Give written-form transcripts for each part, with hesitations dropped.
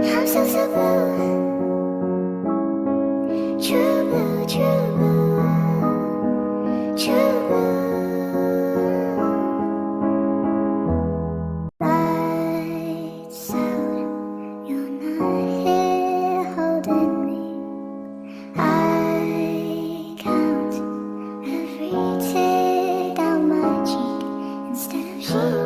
I'm so so blue, true blue, true blue, true blue. Lights out, you're not here holding me. I count every tear down my cheek instead of sheep.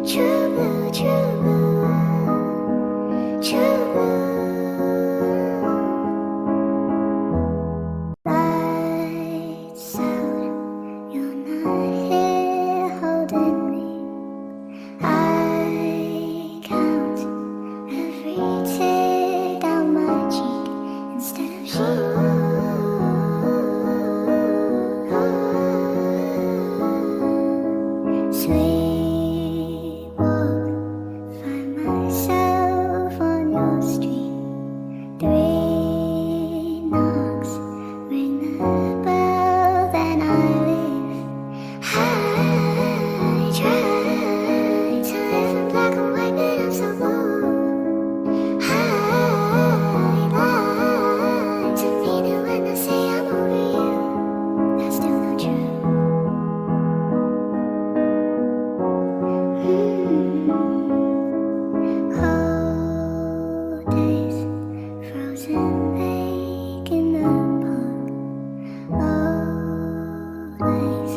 True blue, true blue, true blue. Lights out, you're not here holding me. I count every tear down my cheek instead of sheep. Sweet walk, find myself on your street. 3 knocks, ring the bell, then I leave. I try to live in black and white, but I'm so bold. I lie to mean it when I say I'm over you. That's still not true. Cold days, frozen lake in the park. Always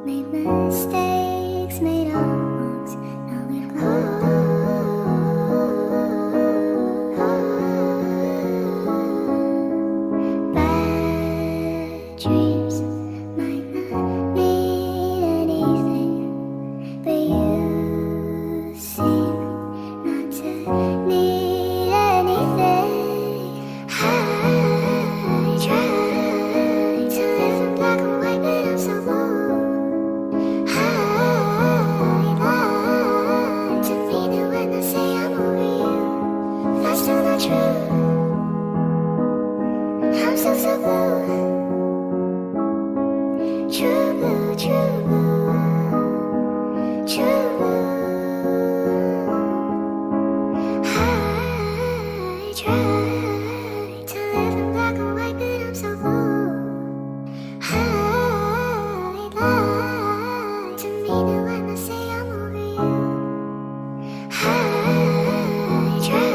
made mistakes, made our marks. Now we've bad dreams might not mean anything, but you seem not to need anything. I try to live in black and white, but I'm so bold. I lie to mean it when I say I'm over you. That's still not true. I'm still so blue. True blue, true blue, true blue. I try to live in black and white, but I'm so bold. I lie to mean it when I say I'm over you. I try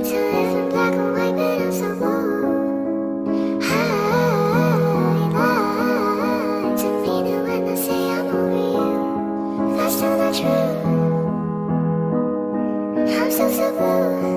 to live in black and white, but I'm so bold. I lie to mean it when I say I'm over you. That's still not true. I'm still so blue.